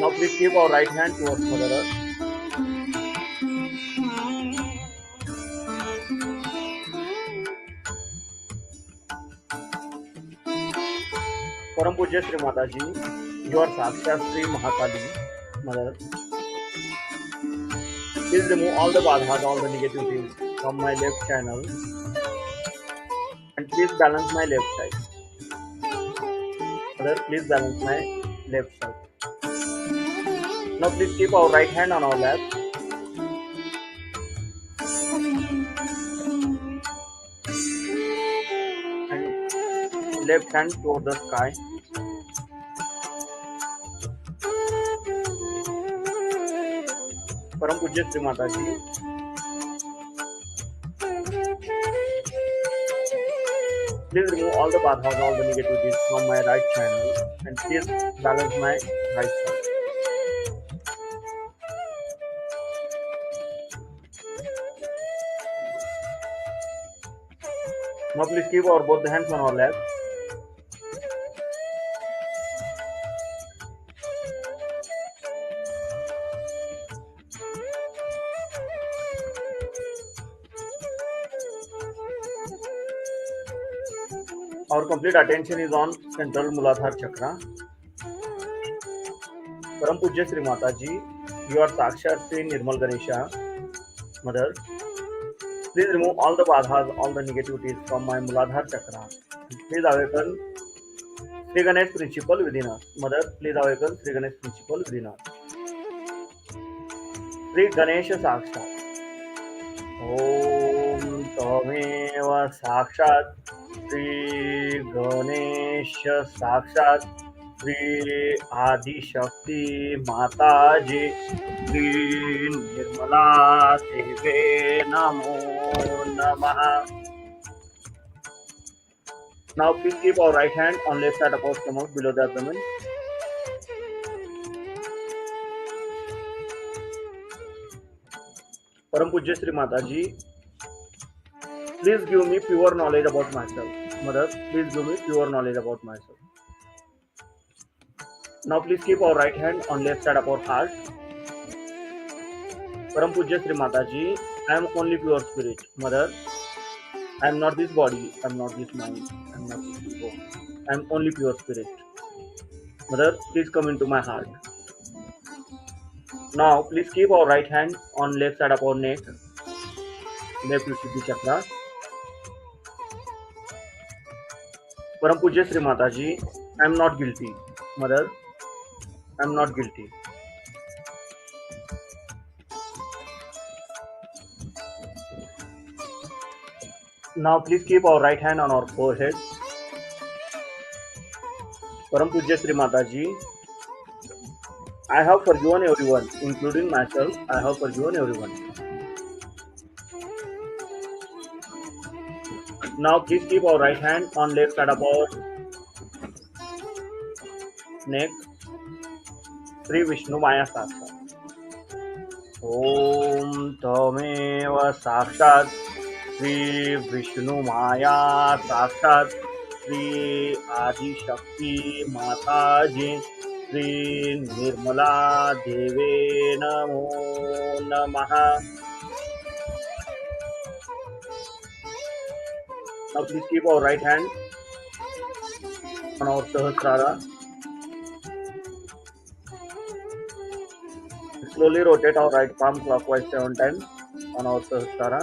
Now please keep our right hand towards Mother Earth. Param Pujya Shri Mataji, you are Sakshat Shri Mahakali, Mother. Please remove all the badhas, all the negativities from my left channel and please balance my left side. Mother, please balance my left side. Now please keep our right hand on our lap and left hand toward the sky. Param Pujya Shri Mataji, please remove all the badhas, all the negativities from my right channel and please balance my right side. Now please keep our both the hands on our lap. Our complete attention is on central Muladhara Chakra. Param Pujya Shri Mataji, you are Sakshat Shri Nirmal Ganesha, Mother. Please remove all the badhas, all the negativities from my Muladhara Chakra. Please awaken Sri Ganesh principle within us. Mother, please awaken Sri Ganesh principle within us. Sri Ganesh Sakshat. Om Tameva Sakshat Sri Ganesh Sakshat Sri Adi Shakti Mataji Sri Nirmala Deve Namo Namaha. Now please keep our right hand on left side of our stomach below the abdomen. Param Pujya Shri Mataji, please give me pure knowledge about myself. Mother, please give me pure knowledge about myself. Now please keep our right hand on left side of our heart. Param Pujya Shri Mataji, I am only pure spirit. Mother, I am not this body, I am not this mind, I am not this ego. I am only pure spirit. Mother, please come into my heart. Now please keep our right hand on left side of our neck, left Vishuddhi Chakra. Param Pujya Shri Mataji, I am not guilty. Mother, I am not guilty. Now please keep our right hand on our forehead. Param Pujya Shri Mataji, I have forgiven everyone, including myself. I have forgiven everyone. Now please keep our right hand on left side of our neck. Sri Vishnu Maya Sakshat. Om Tameva Sakshat Sri Vishnu Maya Sakshat Sri Adi Shakti Mataji Sri Nirmala Deve Namo Namaha. Now please keep our right hand on our Sahasrara. Slowly rotate our right palm clockwise 7 times on our Sahasrara.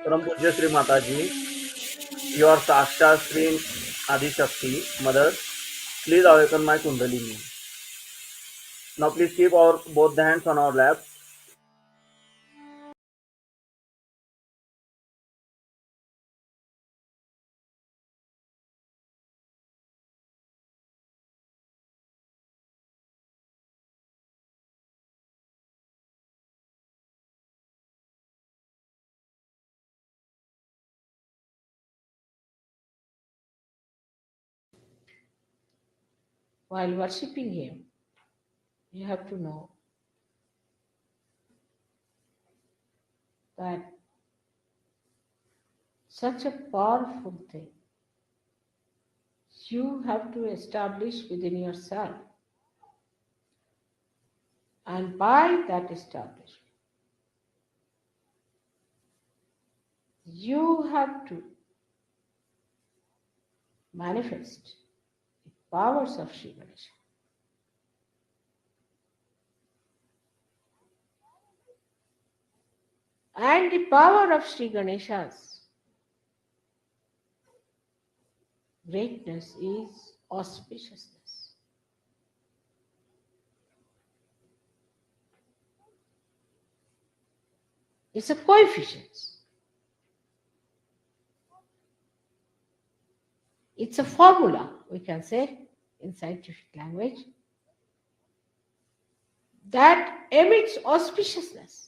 Param Pujya Shri Mataji, you are Sakshat Sri Adi Shakti, Mother. Please awaken my Kundalini. Now please keep our both the hands on our lap. While worshipping Him, you have to know that such a powerful thing you have to establish within yourself. And by that establishment, you have to manifest the powers of Shri Ganesha. And the power of Shri Ganesha's greatness is auspiciousness. It's a coefficient. It's a formula, we can say, in scientific language, that emits auspiciousness.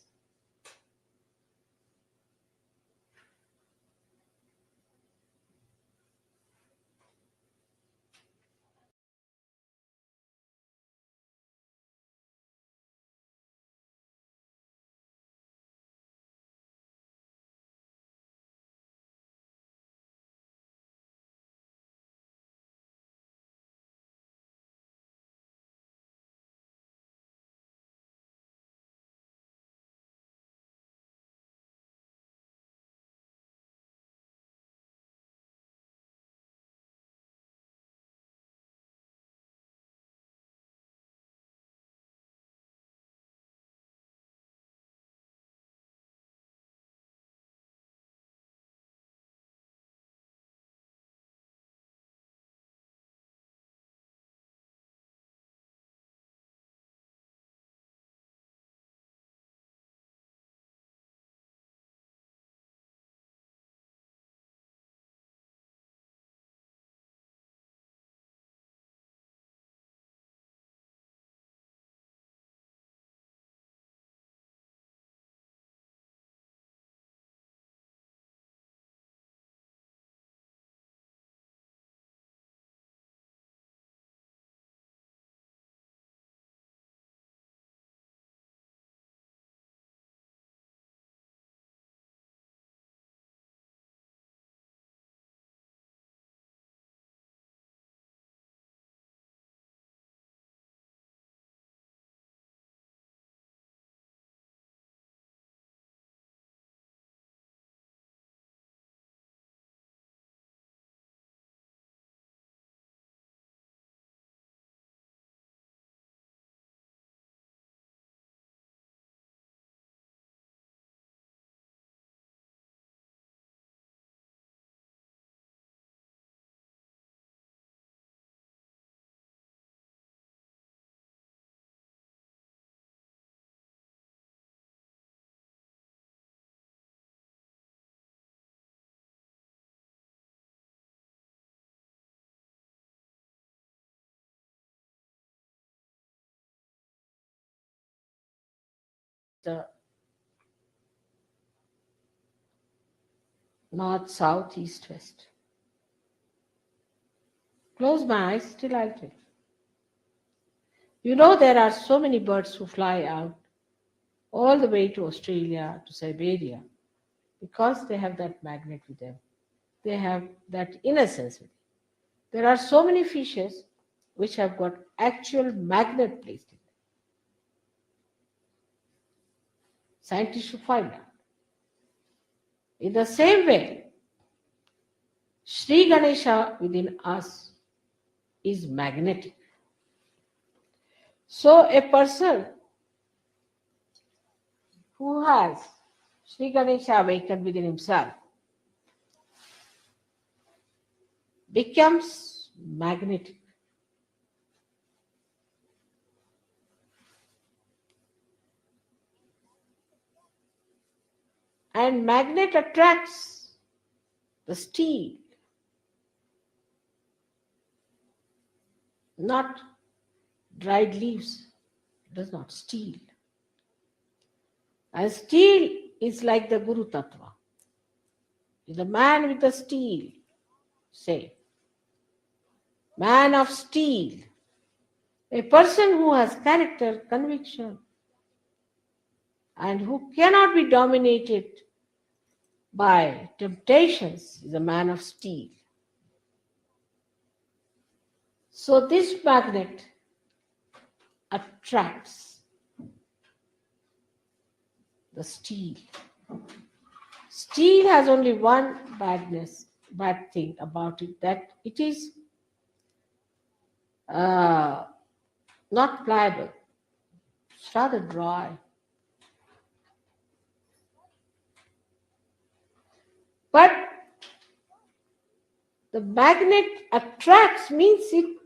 The north, south, east, west. Close my eyes, still I'll tell you. You know, there are so many birds who fly out all the way to Australia, to Siberia, because they have that magnet with them. They have that innocence with them. There are so many fishes which have got actual magnet placed in them. Scientists should find out. In the same way, Sri Ganesha within us is magnetic. So a person who has Sri Ganesha awakened within himself becomes magnetic. And magnet attracts the steel, not dried leaves. It does not steel. And steel is like the Guru Tattva. The man with the steel, say, man of steel, a person who has character, conviction, and who cannot be dominated by temptations is a man of steel. So this magnet attracts the steel. Steel has only one bad thing about it, that it is uh, not pliable. It's rather dry. But the magnet attracts means it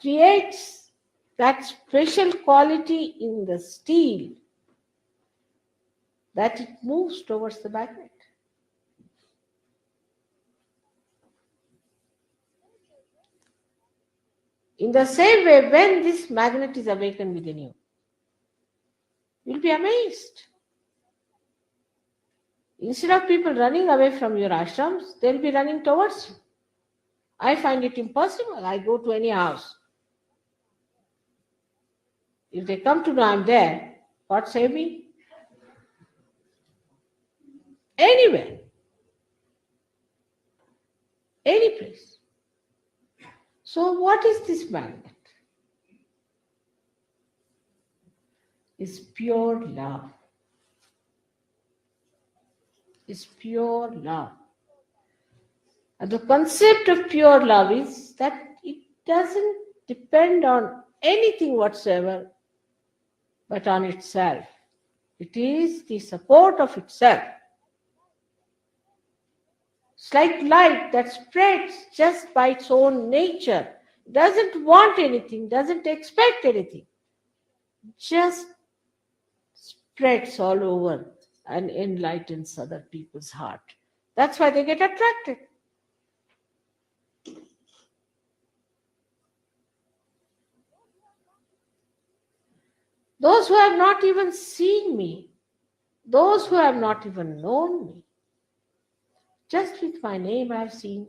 creates that special quality in the steel that it moves towards the magnet. In the same way, when this magnet is awakened within you, you'll be amazed. Instead of people running away from your ashrams, they'll be running towards you. I find it impossible. I go to any house. If they come to know I'm there, God save me? Anywhere, any place. So, what is this magnet? It's pure love. It's pure love. And the concept of pure love is that it doesn't depend on anything whatsoever but on itself. It is the support of itself. It's like light that spreads just by its own nature. It doesn't want anything, doesn't expect anything. Just spreads all over and enlightens other people's heart. That's why they get attracted. Those who have not even seen me, those who have not even known me, just with my name I have seen.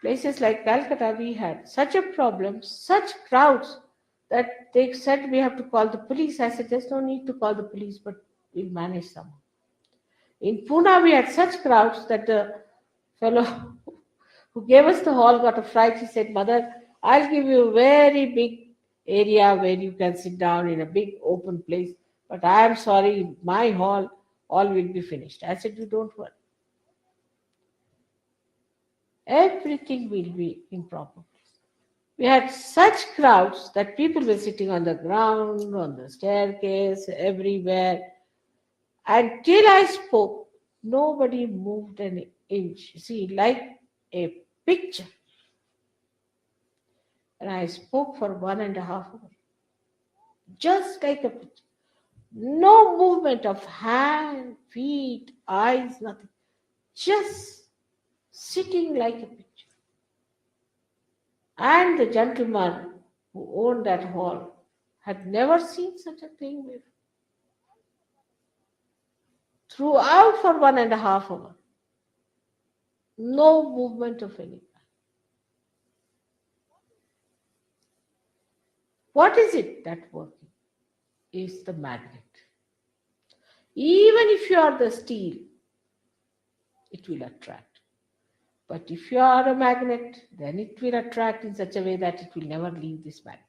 Places like Calcutta, we had such a problem, such crowds, that they said we have to call the police. I said, there's no need to call the police, but we'll manage somehow. In Pune, we had such crowds that the fellow who gave us the hall got a fright. He said, Mother, I'll give you a very big area where you can sit down in a big open place, but I am sorry, my hall, all will be finished. I said, you don't worry. Everything will be in proper place. We had such crowds that people were sitting on the ground, on the staircase, everywhere. Until I spoke, nobody moved an inch. See, like a picture. And I spoke for 1.5 hours. Just like a picture. No movement of hand, feet, eyes, nothing. Just sitting like a picture. And the gentleman who owned that hall had never seen such a thing before. Throughout for 1.5 hours. No movement of any kind. What is it that working? Is the magnet. Even if you are the steel, it will attract. But if you are a magnet, then it will attract in such a way that it will never leave this magnet.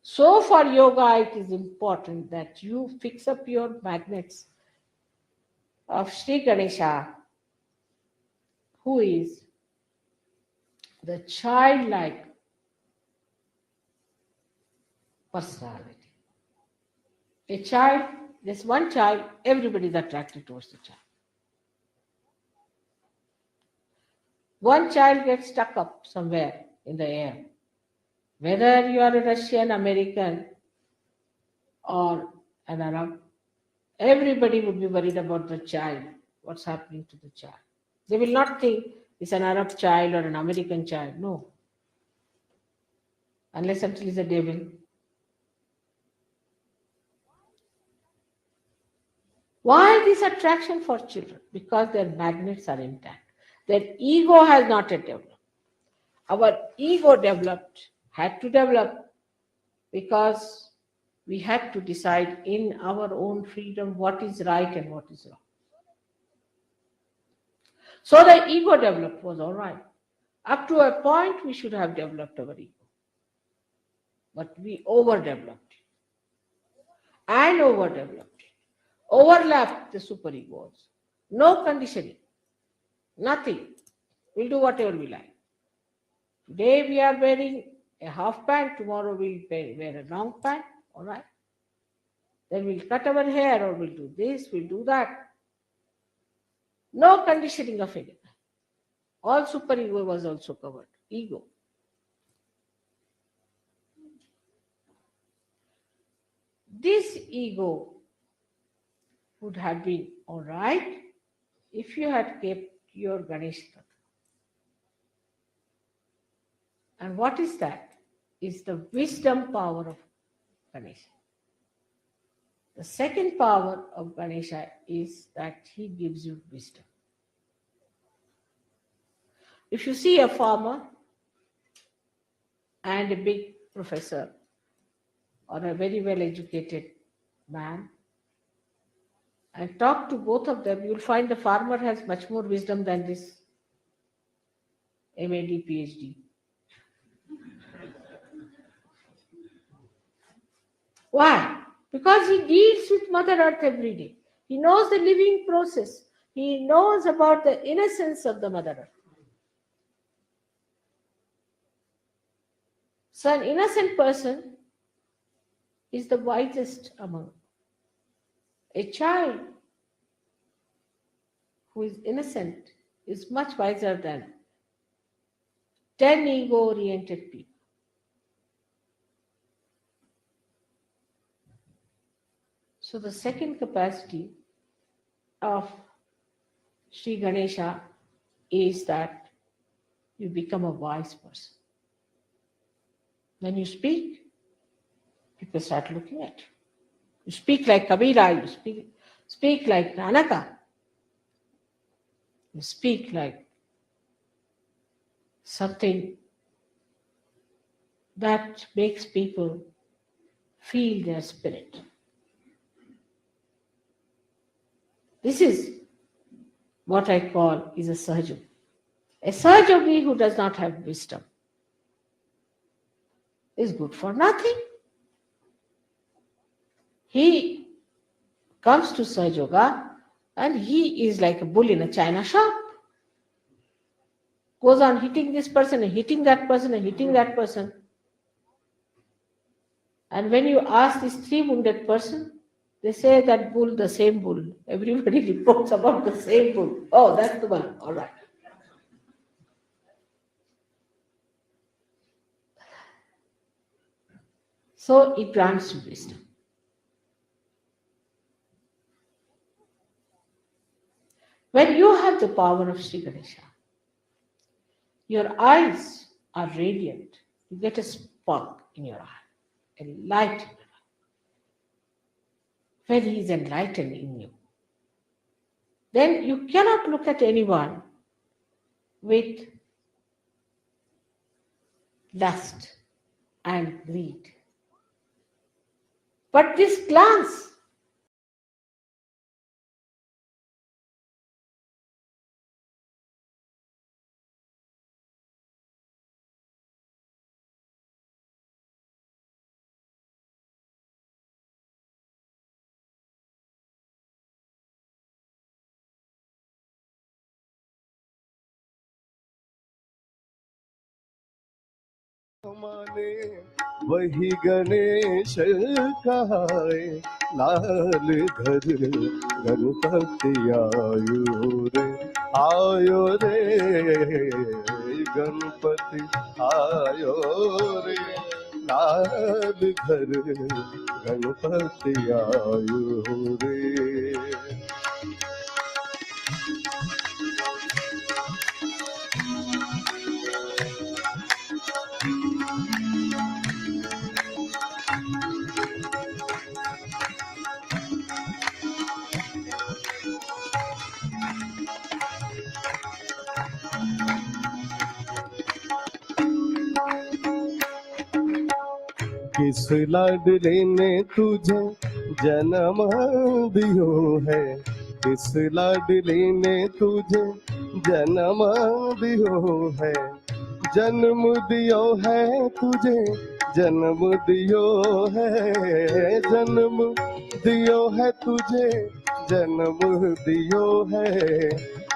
So for yoga, it is important that you fix up your magnets of Sri Ganesha, who is the childlike personality. A child, there's one child, everybody is attracted towards the child. One child gets stuck up somewhere in the air. Whether you are a Russian, American, or an Arab, everybody would be worried about the child, what's happening to the child. They will not think it's an Arab child or an American child. No. Unless until it's a devil. Why this attraction for children? Because their magnets are intact. Their ego has not yet developed. Our ego developed, had to develop, because We had to decide in our own freedom what is right and what is wrong. So the ego developed was all right. Up to a point, we should have developed our ego. But we overdeveloped it and overdeveloped it. Overlapped the superego also. No conditioning. Nothing. We'll do whatever we like. Today we are wearing a half pant, tomorrow we'll wear a long pant, all right? Then we'll cut our hair or we'll do this, we'll do that. No conditioning of it. All superego was also covered. Ego. This ego would have been all right if you had kept your Ganesh Tattva. And what is that? It's the wisdom power of Ganesha. The second power of Ganesha is that he gives you wisdom. If you see a farmer and a big professor or a very well educated man and talk to both of them, you'll find the farmer has much more wisdom than this MAD, PhD. Why? Because he deals with Mother Earth every day. He knows the living process. He knows about the innocence of the Mother Earth. So an innocent person is the wisest among. A child who is innocent is much wiser than 10 ego-oriented people. So the second capacity of Sri Ganesha is that you become a wise person. When you speak, people start looking at you. You speak like Kabira, you speak like Nanaka. You speak like something that makes people feel their spirit. This is what I call is a Sahajayogi. A Sahajayogi who does not have wisdom is good for nothing. He comes to Sahajayoga and he is like a bull in a china shop. Goes on hitting this person and hitting that person and hitting that person. And when you ask this 3 wounded person, they say that bull, the same bull. Everybody reports about the same bull. Oh, that's the one. All right. So it grants you wisdom. When you have the power of Sri Ganesha, your eyes are radiant. You get a spark in your eye, a light in your eye. When he is enlightened in you, then you cannot look at anyone with lust and greed. But this glance माने वही गणेश कहाए लाल घर गणपति आयो रे गणपति आयो रे लाल घर गणपति आयो रे किस लाडले ने तुझे जन्म दियो है, किस लाडले ने तुझे जन्म दियो है, जन्म दियो है तुझे, जन्म दियो है, जन्म दियो है तुझे, जन्म दियो है,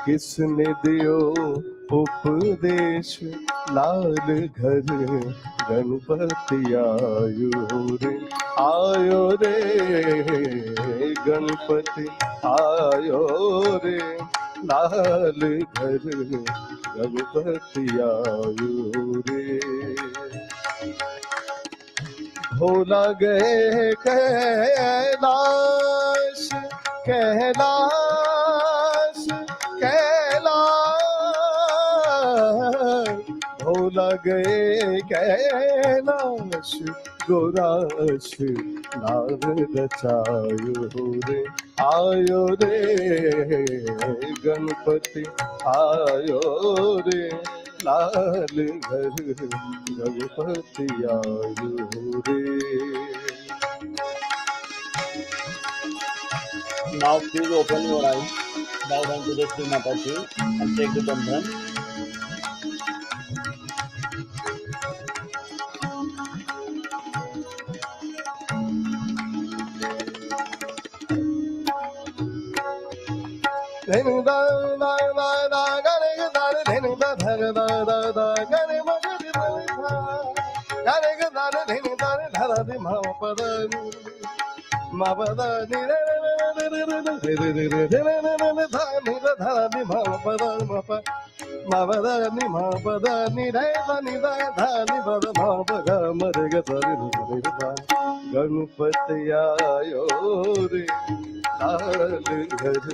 किसने दियो उपदेश लाल घर, गणपति आयो रे गणपति आयो रे, लाल घर गणपति आयो रे। भोला गए कैलाश, कैलाश कैलाश, भोला गए कैलाश, गोराश नार रचायो रे, आयो रे गणपति आयो रे, लाल घर गणपति आयो रे। Now please open your eyes, bow down to the Shri Mataji and take the bandhan. Ganpati आयो रे, लाल घर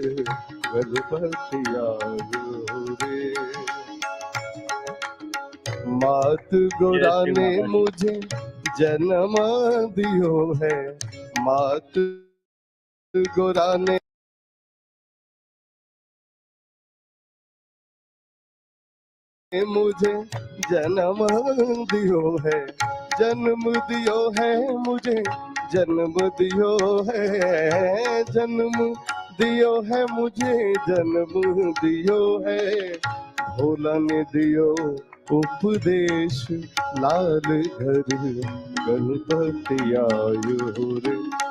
गणपति आयो रे। मात गोरा ने मुझे जन्म दियो है, मात गोरा ने मुझे जन्म दियो है, जन्म दियो है मुझे, जन्म दियो है, जन्म दियो है मुझे, जन्म दियो है, भोला ने दियो उपदेश लाल घर गणपति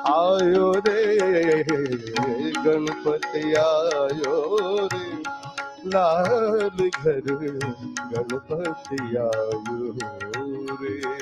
आयो रे गणपति आयो रे, लाल घर गणपति आयो रे।